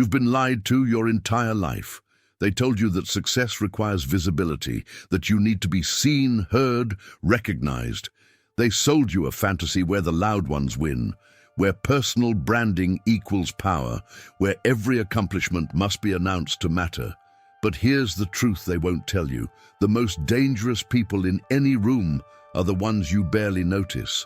You've been lied to your entire life. They told you that success requires visibility, that you need to be seen, heard, recognized. They sold you a fantasy where the loud ones win, where personal branding equals power, where every accomplishment must be announced to matter. But here's the truth they won't tell you. The most dangerous people in any room are the ones you barely notice.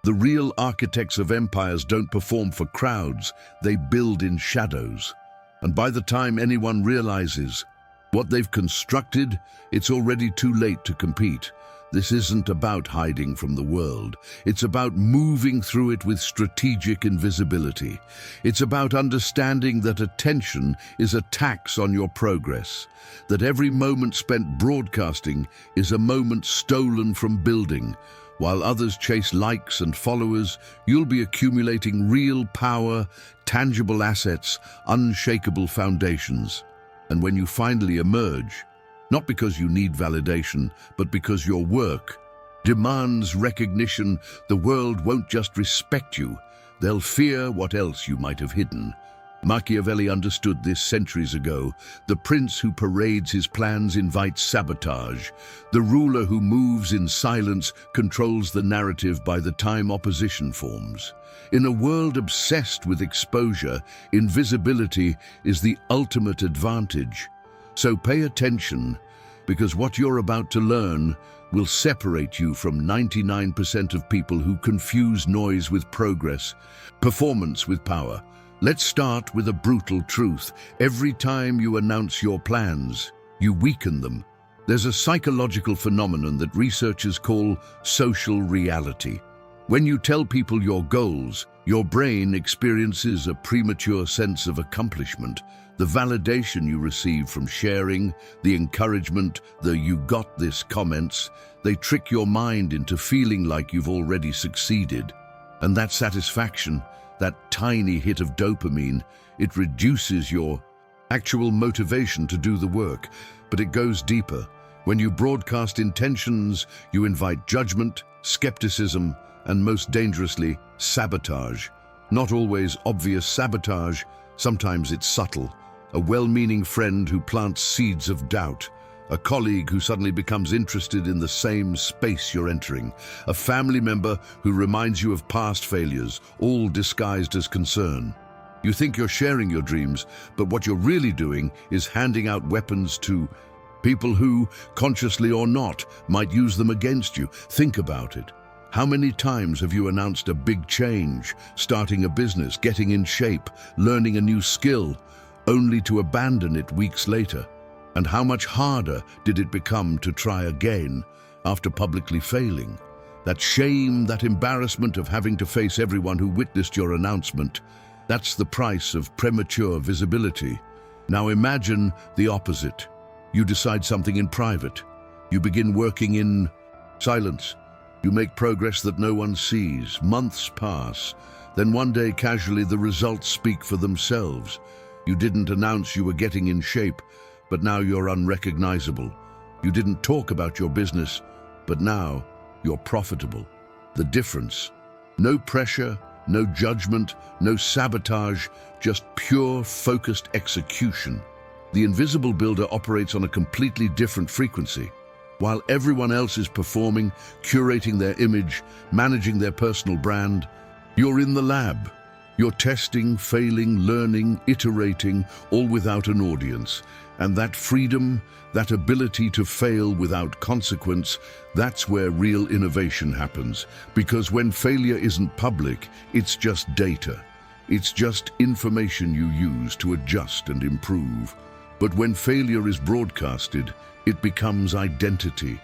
The real architects of empires don't perform for crowds, they build in shadows. And by the time anyone realizes what they've constructed, it's already too late to compete. This isn't about hiding from the world. It's about moving through it with strategic invisibility. It's about understanding that attention is a tax on your progress, that every moment spent broadcasting is a moment stolen from building. While others chase likes and followers, you'll be accumulating real power, tangible assets, unshakable foundations. And when you finally emerge, not because you need validation, but because your work demands recognition, the world won't just respect you, they'll fear what else you might have hidden. Machiavelli understood this centuries ago. The prince who parades his plans invites sabotage. The ruler who moves in silence controls the narrative by the time opposition forms. In a world obsessed with exposure, invisibility is the ultimate advantage. So pay attention, because what you're about to learn will separate you from 99% of people who confuse noise with progress, performance with power. Let's start with a brutal truth. Every time you announce your plans, you weaken them. There's a psychological phenomenon that researchers call social reality. When you tell people your goals, your brain experiences a premature sense of accomplishment. The validation you receive from sharing, the encouragement, the "you got this" comments, they trick your mind into feeling like you've already succeeded. And that satisfaction, that tiny hit of dopamine, it reduces your actual motivation to do the work. But it goes deeper. When you broadcast intentions, you invite judgment, skepticism, and most dangerously, sabotage. Not always obvious sabotage, sometimes it's subtle. A well-meaning friend who plants seeds of doubt. A colleague who suddenly becomes interested in the same space you're entering. A family member who reminds you of past failures, all disguised as concern. You think you're sharing your dreams, but what you're really doing is handing out weapons to people who, consciously or not, might use them against you. Think about it. How many times have you announced a big change, starting a business, getting in shape, learning a new skill, only to abandon it weeks later? And how much harder did it become to try again after publicly failing? That shame, that embarrassment of having to face everyone who witnessed your announcement, that's the price of premature visibility. Now imagine the opposite. You decide something in private. You begin working in silence. You make progress that no one sees. Months pass. Then one day, casually, the results speak for themselves. You didn't announce you were getting in shape, but now you're unrecognizable. You didn't talk about your business, but now you're profitable. The difference: no pressure, no judgment, no sabotage, just pure, focused execution. The invisible builder operates on a completely different frequency. While everyone else is performing, curating their image, managing their personal brand, you're in the lab. You're testing, failing, learning, iterating, all without an audience. And that freedom, that ability to fail without consequence, that's where real innovation happens. Because when failure isn't public, it's just data. It's just information you use to adjust and improve. But when failure is broadcasted, it becomes identity.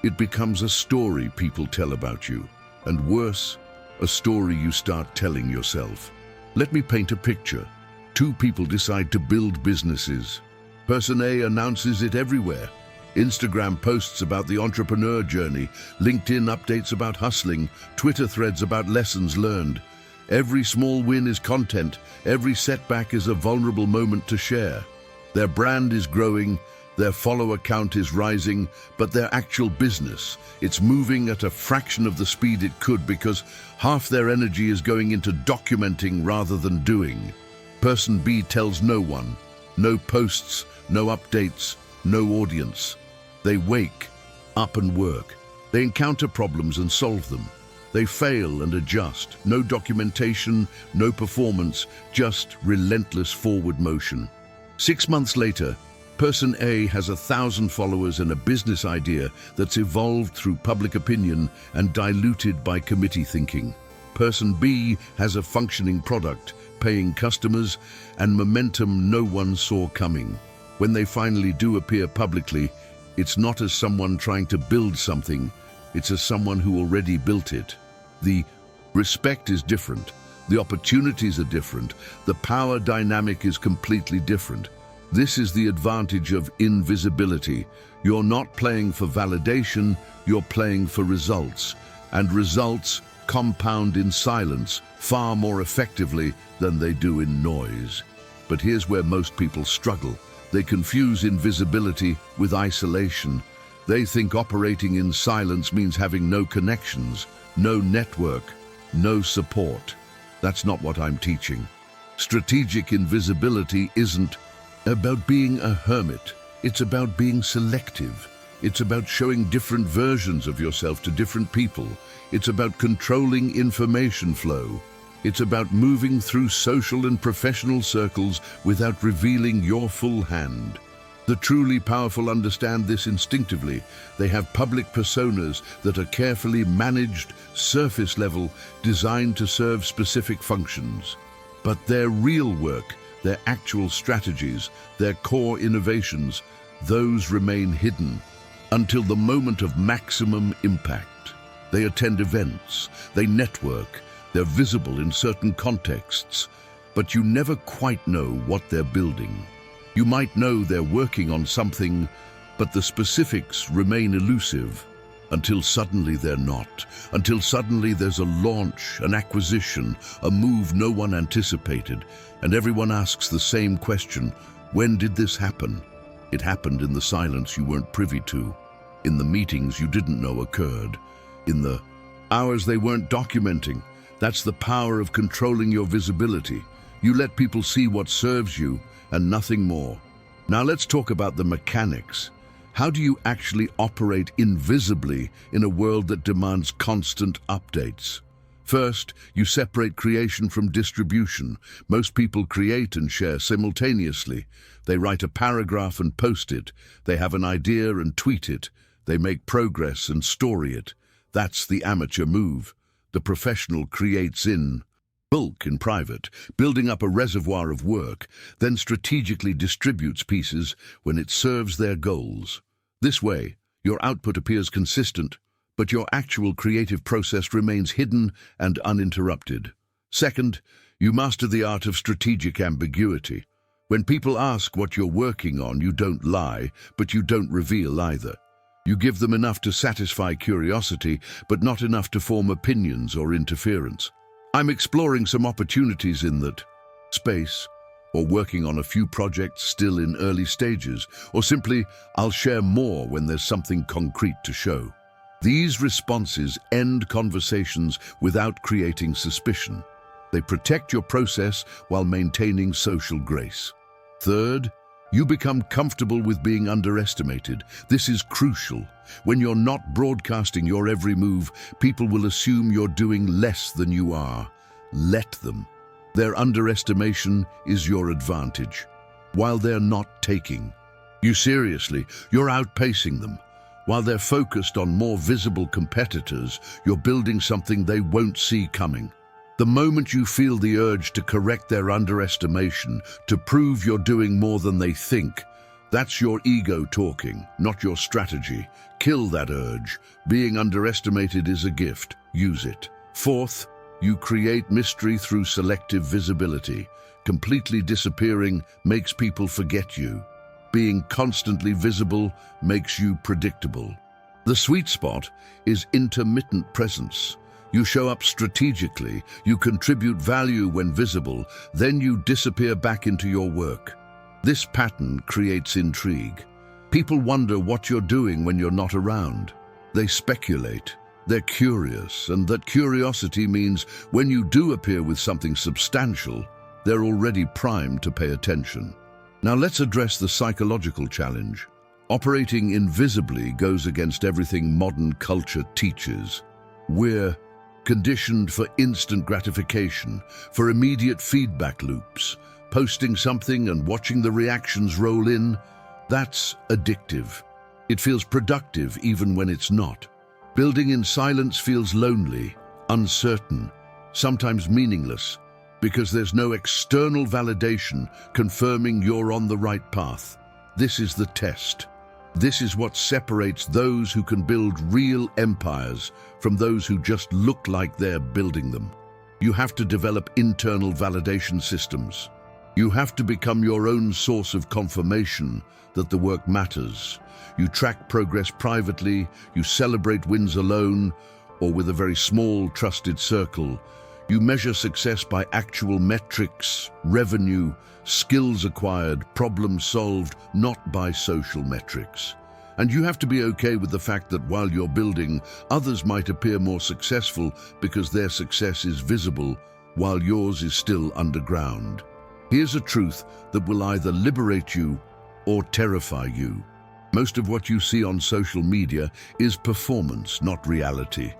It becomes a story people tell about you. And worse, a story you start telling yourself. Let me paint a picture. Two people decide to build businesses. Person A announces it everywhere. Instagram posts about the entrepreneur journey, LinkedIn updates about hustling, Twitter threads about lessons learned. Every small win is content, every setback is a vulnerable moment to share. Their brand is growing, their follower count is rising, but their actual business, it's moving at a fraction of the speed it could because half their energy is going into documenting rather than doing. Person B tells no one. No posts, no updates, no audience. They wake up and work. They encounter problems and solve them. They fail and adjust. No documentation, no performance, just relentless forward motion. 6 months later, Person A has 1,000 followers and a business idea that's evolved through public opinion and diluted by committee thinking. Person B has a functioning product, paying customers, and momentum no one saw coming. When they finally do appear publicly, it's not as someone trying to build something, it's as someone who already built it. The respect is different, the opportunities are different, the power dynamic is completely different. This is the advantage of invisibility. You're not playing for validation, you're playing for results. And results compound in silence far more effectively than they do in noise. But here's where most people struggle. They confuse invisibility with isolation. They think operating in silence means having no connections, no network, no support. That's not what I'm teaching. Strategic invisibility isn't about being a hermit. It's about being selective. It's about showing different versions of yourself to different people. It's about controlling information flow. It's about moving through social and professional circles without revealing your full hand. The truly powerful understand this instinctively. They have public personas that are carefully managed, surface level, designed to serve specific functions. But their real work, their actual strategies, their core innovations, those remain hidden until the moment of maximum impact. They attend events, they network, they're visible in certain contexts, but you never quite know what they're building. You might know they're working on something, but the specifics remain elusive until suddenly they're not, until suddenly there's a launch, an acquisition, a move no one anticipated, and everyone asks the same question: when did this happen? It happened in the silence you weren't privy to, in the meetings you didn't know occurred, in the hours they weren't documenting. That's the power of controlling your visibility. You let people see what serves you and nothing more. Now let's talk about the mechanics. How do you actually operate invisibly in a world that demands constant updates? First, you separate creation from distribution. Most people create and share simultaneously. They write a paragraph and post it. They have an idea and tweet it. They make progress and story it. That's the amateur move. The professional creates in bulk in private, building up a reservoir of work, then strategically distributes pieces when it serves their goals. This way, your output appears consistent, but your actual creative process remains hidden and uninterrupted. Second, you master the art of strategic ambiguity. When people ask what you're working on, you don't lie, but you don't reveal either. You give them enough to satisfy curiosity, but not enough to form opinions or interference. I'm exploring some opportunities in that space, or working on a few projects still in early stages, or simply, I'll share more when there's something concrete to show. These responses end conversations without creating suspicion. They protect your process while maintaining social grace. Third, you become comfortable with being underestimated. This is crucial. When you're not broadcasting your every move, people will assume you're doing less than you are. Let them. Their underestimation is your advantage, while they're not taking you seriously. You're outpacing them. While they're focused on more visible competitors, you're building something they won't see coming. The moment you feel the urge to correct their underestimation, to prove you're doing more than they think, that's your ego talking, not your strategy. Kill that urge. Being underestimated is a gift. Use it. Fourth, you create mystery through selective visibility. Completely disappearing makes people forget you. Being constantly visible makes you predictable. The sweet spot is intermittent presence. You show up strategically, you contribute value when visible, then you disappear back into your work. This pattern creates intrigue. People wonder what you're doing when you're not around. They speculate, they're curious, and that curiosity means when you do appear with something substantial, They're already primed to pay attention. Now let's address the psychological challenge. Operating invisibly goes against everything modern culture teaches. We're conditioned for instant gratification, for immediate feedback loops. Posting something and watching the reactions roll in, that's addictive. It feels productive even when it's not. Building in silence feels lonely, uncertain, sometimes meaningless, because there's no external validation confirming you're on the right path. This is the test. This is what separates those who can build real empires from those who just look like they're building them. You have to develop internal validation systems. You have to become your own source of confirmation that the work matters. You track progress privately, you celebrate wins alone, or with a very small, trusted circle. You measure success by actual metrics, revenue, skills acquired, problems solved, not by social metrics. And you have to be okay with the fact that while you're building, others might appear more successful because their success is visible, while yours is still underground. Here's a truth that will either liberate you or terrify you. Most of what you see on social media is performance, not reality.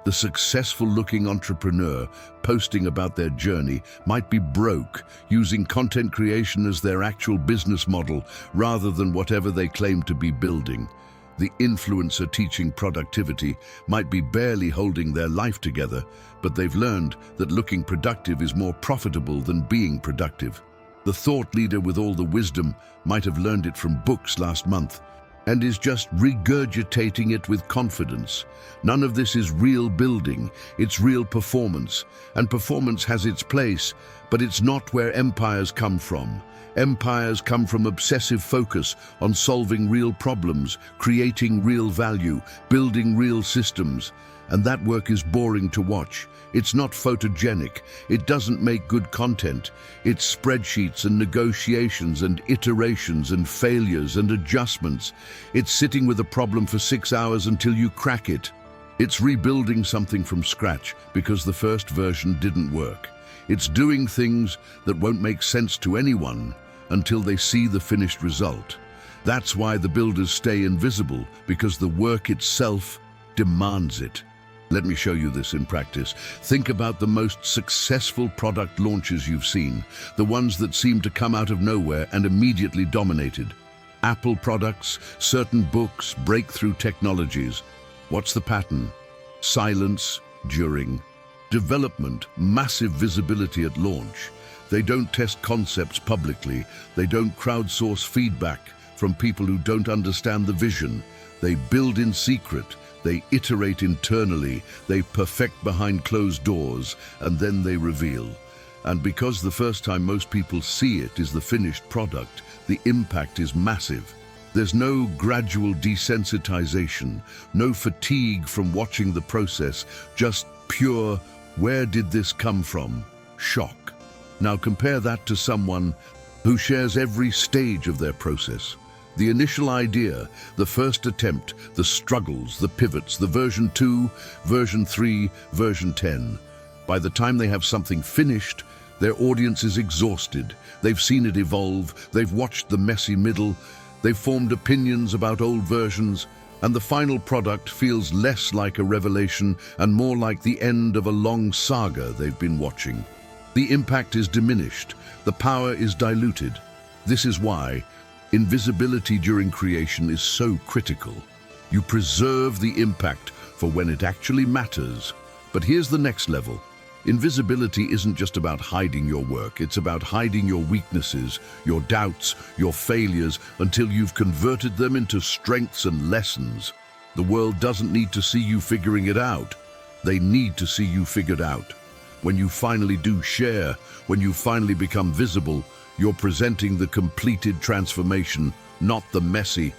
The successful-looking entrepreneur posting about their journey might be broke, using content creation as their actual business model rather than whatever they claim to be building. The influencer teaching productivity might be barely holding their life together, but they've learned that looking productive is more profitable than being productive. The thought leader with all the wisdom might have learned it from books last month, and is just regurgitating it with confidence. None of this is real building, it's real performance. And performance has its place, but it's not where empires come from. Empires come from obsessive focus on solving real problems, creating real value, building real systems. And that work is boring to watch. It's not photogenic. It doesn't make good content. It's spreadsheets and negotiations and iterations and failures and adjustments. It's sitting with a problem for 6 hours until you crack it. It's rebuilding something from scratch because the first version didn't work. It's doing things that won't make sense to anyone until they see the finished result. That's why the builders stay invisible, because the work itself demands it. Let me show you this in practice. Think about the most successful product launches you've seen, the ones that seem to come out of nowhere and immediately dominated. Apple products, certain books, breakthrough technologies. What's the pattern? Silence during development, massive visibility at launch. They don't test concepts publicly. They don't crowdsource feedback from people who don't understand the vision. They build in secret. They iterate internally, they perfect behind closed doors, and then they reveal. And because the first time most people see it is the finished product, the impact is massive. There's no gradual desensitization, no fatigue from watching the process, just pure, where did this come from? Shock. Now compare that to someone who shares every stage of their process. The initial idea, the first attempt, the struggles, the pivots, the version 2, version 3, version 10. By the time they have something finished, their audience is exhausted. They've seen it evolve, they've watched the messy middle, they've formed opinions about old versions, and the final product feels less like a revelation and more like the end of a long saga they've been watching. The impact is diminished, the power is diluted. This is why invisibility during creation is so critical. You preserve the impact for when it actually matters. But here's the next level. Invisibility isn't just about hiding your work, it's about hiding your weaknesses, your doubts, your failures, until you've converted them into strengths and lessons. The world doesn't need to see you figuring it out. They need to see you figured out. When you finally do share, when you finally become visible, you're presenting the completed transformation, not the messy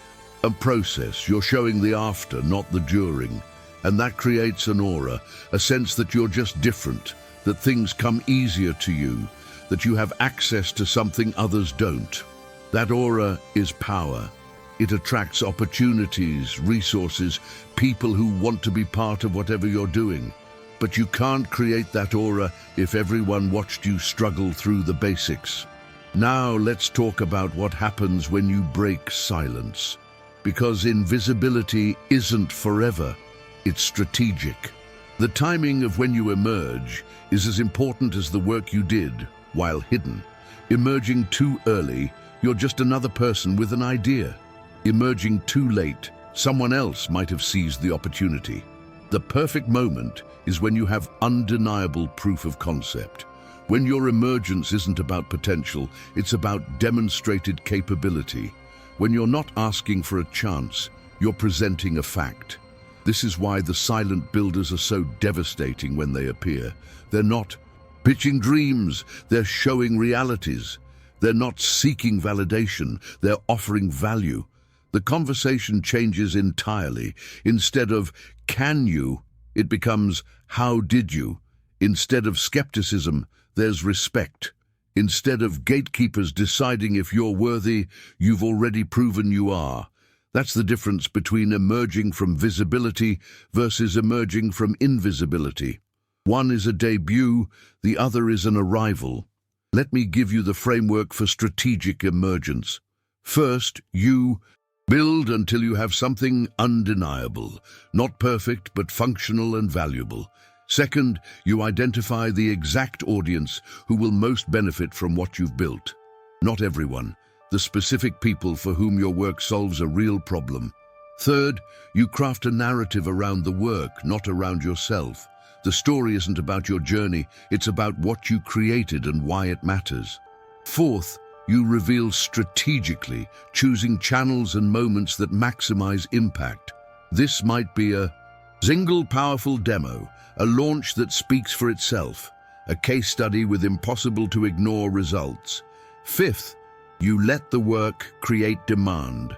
process. You're showing the after, not the during. And that creates an aura, a sense that you're just different, that things come easier to you, that you have access to something others don't. That aura is power. It attracts opportunities, resources, people who want to be part of whatever you're doing. But you can't create that aura if everyone watched you struggle through the basics. Now let's talk about what happens when you break silence. Because invisibility isn't forever, it's strategic. The timing of when you emerge is as important as the work you did while hidden. Emerging too early, you're just another person with an idea. Emerging too late, someone else might have seized the opportunity. The perfect moment is when you have undeniable proof of concept. When your emergence isn't about potential, it's about demonstrated capability. When you're not asking for a chance, you're presenting a fact. This is why the silent builders are so devastating when they appear. They're not pitching dreams, they're showing realities. They're not seeking validation, they're offering value. The conversation changes entirely. Instead of, "Can you?" it becomes, "How did you?" Instead of skepticism, there's respect. Instead of gatekeepers deciding if you're worthy, you've already proven you are. That's the difference between emerging from visibility versus emerging from invisibility. One is a debut, the other is an arrival. Let me give you the framework for strategic emergence. First, you build until you have something undeniable, not perfect but functional and valuable. Second, you identify the exact audience who will most benefit from what you've built. Not everyone, the specific people for whom your work solves a real problem. Third, you craft a narrative around the work, not around yourself. The story isn't about your journey, it's about what you created and why it matters. Fourth, you reveal strategically, choosing channels and moments that maximize impact. This might be a single powerful demo, a launch that speaks for itself, a case study with impossible to ignore results. Fifth, you let the work create demand.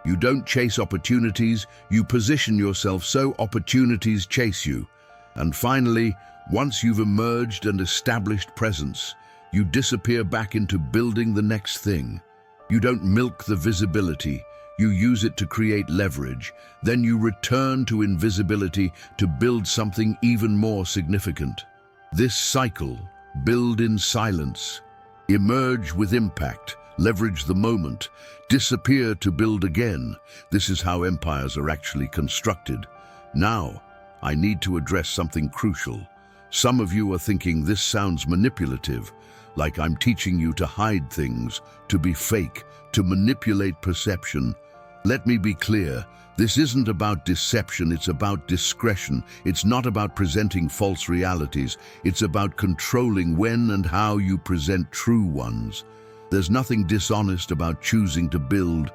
You don't chase opportunities, you position yourself so opportunities chase you. And finally, once you've emerged and established presence, you disappear back into building the next thing. You don't milk the visibility, you use it to create leverage. Then you return to invisibility to build something even more significant. This cycle, build in silence, emerge with impact, leverage the moment, disappear to build again. This is how empires are actually constructed. Now, I need to address something crucial. Some of you are thinking this sounds manipulative, like I'm teaching you to hide things, to be fake, to manipulate perception. Let me be clear, this isn't about deception, it's about discretion. It's not about presenting false realities, it's about controlling when and how you present true ones. There's nothing dishonest about choosing to build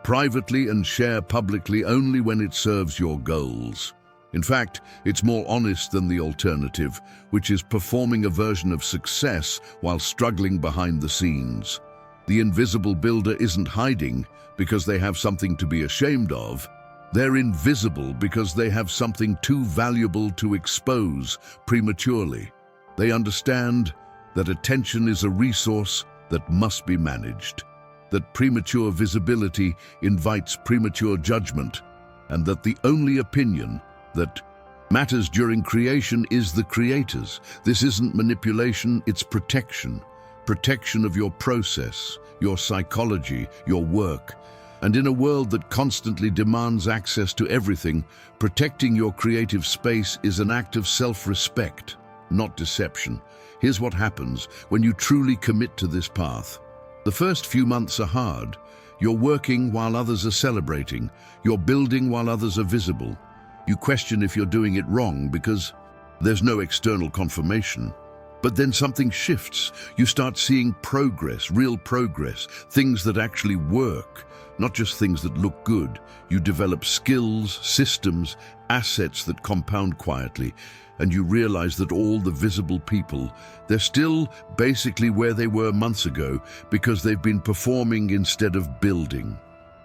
privately and share publicly only when it serves your goals. In fact, it's more honest than the alternative, which is performing a version of success while struggling behind the scenes. The invisible builder isn't hiding because they have something to be ashamed of. They're invisible because they have something too valuable to expose prematurely. They understand that attention is a resource that must be managed, that premature visibility invites premature judgment, and that the only opinion that matters during creation is the creator's. This isn't manipulation, it's protection. Protection of your process, your psychology, your work. And in a world that constantly demands access to everything, protecting your creative space is an act of self-respect, not deception. Here's what happens when you truly commit to this path. The first few months are hard. You're working while others are celebrating. You're building while others are visible. You question if you're doing it wrong because there's no external confirmation. But then something shifts. You start seeing progress, real progress, things that actually work, not just things that look good. You develop skills, systems, assets that compound quietly, and you realize that all the visible people, they're still basically where they were months ago because they've been performing instead of building.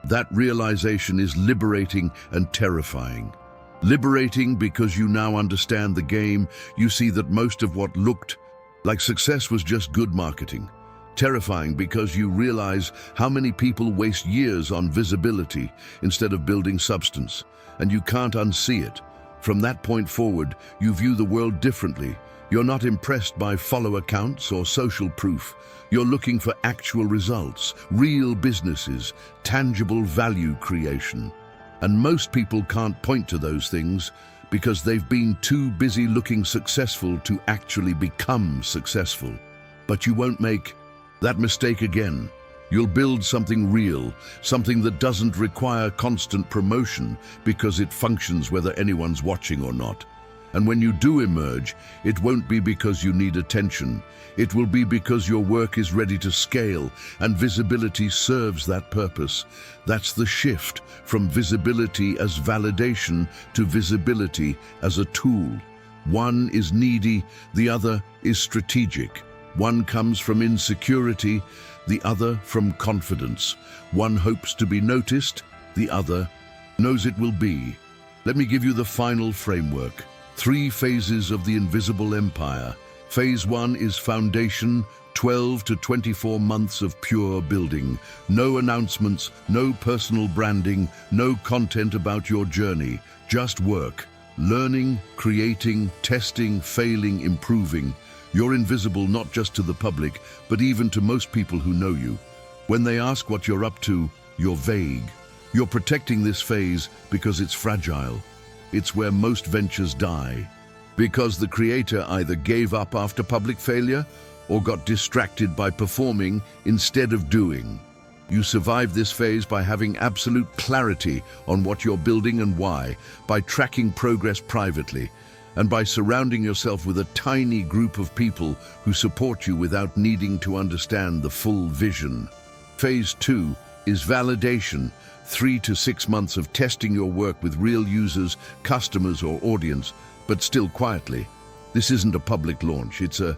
That realization is liberating and terrifying. Liberating because you now understand the game. You see that most of what looked like success was just good marketing. Terrifying because you realize how many people waste years on visibility instead of building substance, and you can't unsee it. From that point forward, you view the world differently. You're not impressed by follower counts or social proof. You're looking for actual results, real businesses, tangible value creation. And most people can't point to those things because they've been too busy looking successful to actually become successful. But you won't make that mistake again. You'll build something real, something that doesn't require constant promotion because it functions whether anyone's watching or not. And when you do emerge, it won't be because you need attention. It will be because your work is ready to scale, and visibility serves that purpose. That's the shift from visibility as validation to visibility as a tool. One is needy, the other is strategic. One comes from insecurity, the other from confidence. One hopes to be noticed, the other knows it will be. Let me give you the final framework. 3 phases of the invisible empire. Phase 1 is foundation, 12 to 24 months of pure building. No announcements, no personal branding, no content about your journey. Just work. Learning, creating, testing, failing, improving. You're invisible not just to the public, but even to most people who know you. When they ask what you're up to, you're vague. You're protecting this phase because it's fragile. It's where most ventures die. Because the creator either gave up after public failure or got distracted by performing instead of doing. You survive this phase by having absolute clarity on what you're building and why, by tracking progress privately, and by surrounding yourself with a tiny group of people who support you without needing to understand the full vision. Phase 2 is validation, 3 to 6 months of testing your work with real users, customers, or audience, but still quietly. This isn't a public launch, it's a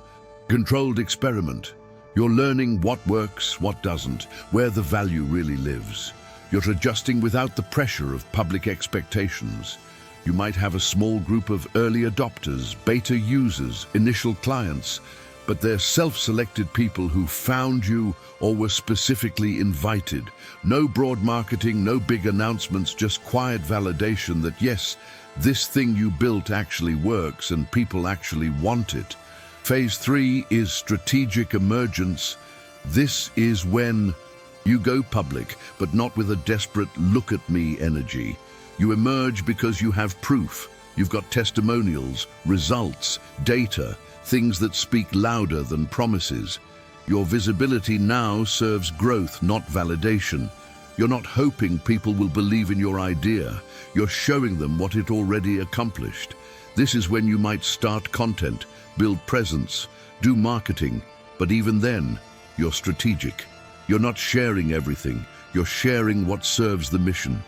controlled experiment. You're learning what works, what doesn't, where the value really lives. You're adjusting without the pressure of public expectations. You might have a small group of early adopters, beta users, initial clients, but they're self-selected people who found you or were specifically invited. No broad marketing, no big announcements, just quiet validation that yes, this thing you built actually works and people actually want it. Phase 3 is strategic emergence. This is when you go public, but not with a desperate look at me energy. You emerge because you have proof. You've got testimonials, results, data, things that speak louder than promises. Your visibility now serves growth, not validation. You're not hoping people will believe in your idea. You're showing them what it already accomplished. This is when you might start content, build presence, do marketing, but even then, you're strategic. You're not sharing everything. You're sharing what serves the mission.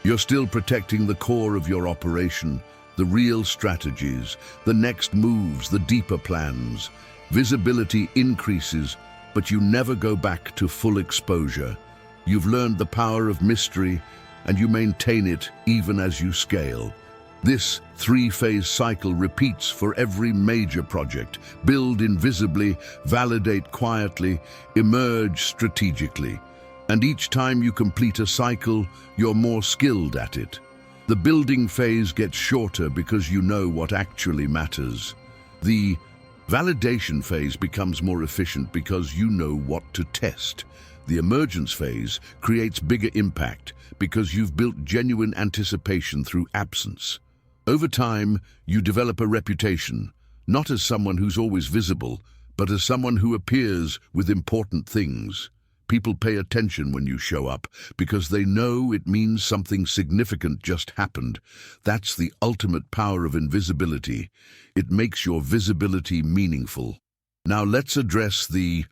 You're still protecting the core of your operation, the real strategies, the next moves, the deeper plans. Visibility increases, but you never go back to full exposure. You've learned the power of mystery, and you maintain it even as you scale. This 3-phase cycle repeats for every major project. Build invisibly, validate quietly, emerge strategically. And each time you complete a cycle, you're more skilled at it. The building phase gets shorter because you know what actually matters. The validation phase becomes more efficient because you know what to test. The emergence phase creates bigger impact because you've built genuine anticipation through absence. Over time, you develop a reputation, not as someone who's always visible, but as someone who appears with important things. People pay attention when you show up because they know it means something significant just happened. That's the ultimate power of invisibility. It makes your visibility meaningful. Now let's address the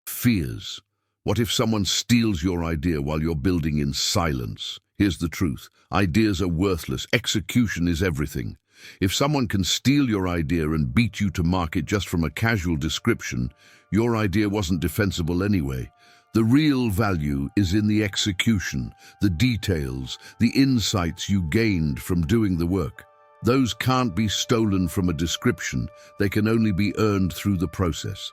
fears. What if someone steals your idea while you're building in silence? Here's the truth. Ideas are worthless. Execution is everything. If someone can steal your idea and beat you to market just from a casual description, your idea wasn't defensible anyway. The real value is in the execution, the details, the insights you gained from doing the work. Those can't be stolen from a description. They can only be earned through the process.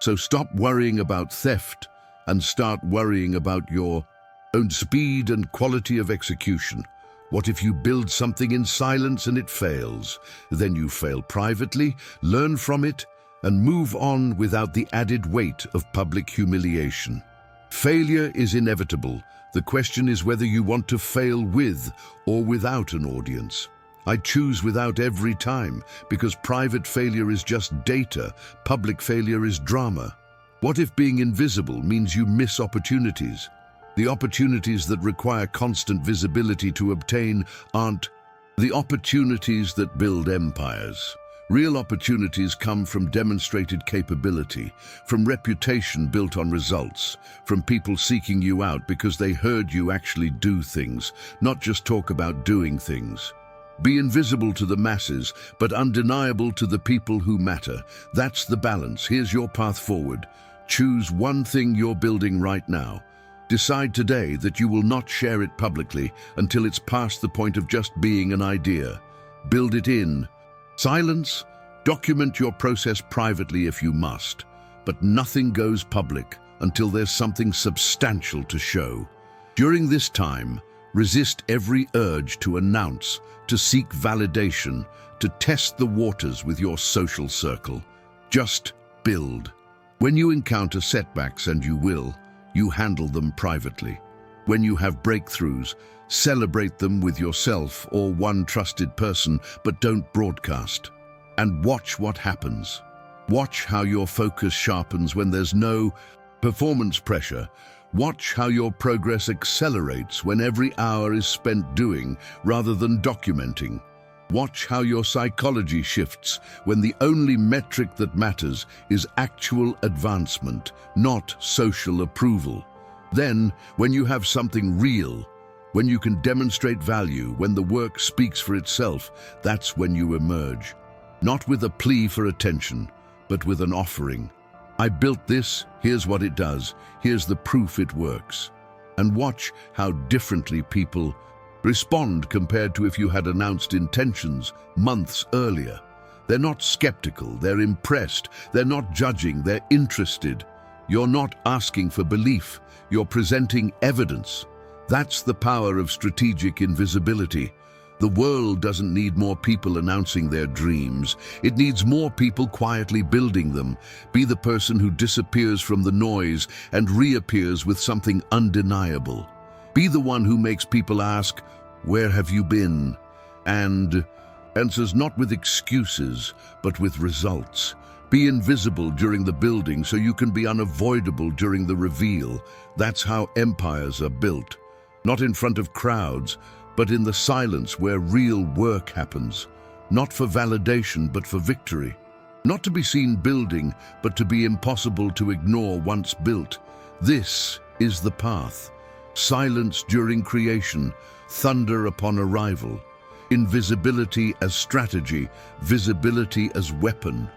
So stop worrying about theft and start worrying about your own speed and quality of execution. What if you build something in silence and it fails? Then you fail privately, learn from it, and move on without the added weight of public humiliation. Failure is inevitable. The question is whether you want to fail with or without an audience. I choose without every time, because private failure is just data, public failure is drama. What if being invisible means you miss opportunities? The opportunities that require constant visibility to obtain aren't the opportunities that build empires. Real opportunities come from demonstrated capability, from reputation built on results, from people seeking you out because they heard you actually do things, not just talk about doing things. Be invisible to the masses, but undeniable to the people who matter. That's the balance. Here's your path forward. Choose one thing you're building right now. Decide today that you will not share it publicly until it's past the point of just being an idea. Build it in silence. Document your process privately if you must, but nothing goes public until there's something substantial to show. During this time, resist every urge to announce, to seek validation, to test the waters with your social circle. Just build. When you encounter setbacks, and you will, you handle them privately. When you have breakthroughs, celebrate them with yourself or one trusted person, but don't broadcast. And watch what happens. Watch how your focus sharpens when there's no performance pressure. Watch how your progress accelerates when every hour is spent doing rather than documenting. Watch how your psychology shifts when the only metric that matters is actual advancement, not social approval. Then, when you have something real, when you can demonstrate value, when the work speaks for itself, that's when you emerge. Not with a plea for attention, but with an offering. I built this, here's what it does, here's the proof it works. And watch how differently people respond compared to if you had announced intentions months earlier. They're not skeptical, they're impressed, they're not judging, they're interested. You're not asking for belief, you're presenting evidence. That's the power of strategic invisibility. The world doesn't need more people announcing their dreams. It needs more people quietly building them. Be the person who disappears from the noise and reappears with something undeniable. Be the one who makes people ask, "Where have you been?" And answers not with excuses, but with results. Be invisible during the building so you can be unavoidable during the reveal. That's how empires are built. Not in front of crowds, but in the silence where real work happens. Not for validation, but for victory. Not to be seen building, but to be impossible to ignore once built. This is the path. Silence during creation, thunder upon arrival. Invisibility as strategy, visibility as weapon.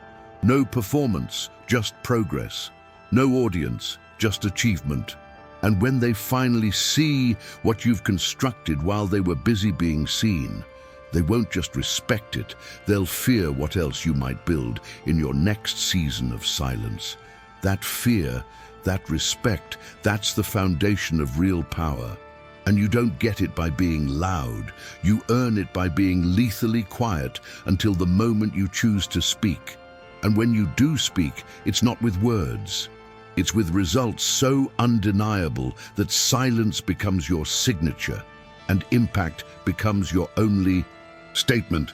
No performance, just progress. No audience, just achievement. And when they finally see what you've constructed while they were busy being seen, they won't just respect it, they'll fear what else you might build in your next season of silence. That fear, that respect, that's the foundation of real power. And you don't get it by being loud. You earn it by being lethally quiet until the moment you choose to speak. And when you do speak, it's not with words. It's with results so undeniable that silence becomes your signature and impact becomes your only statement.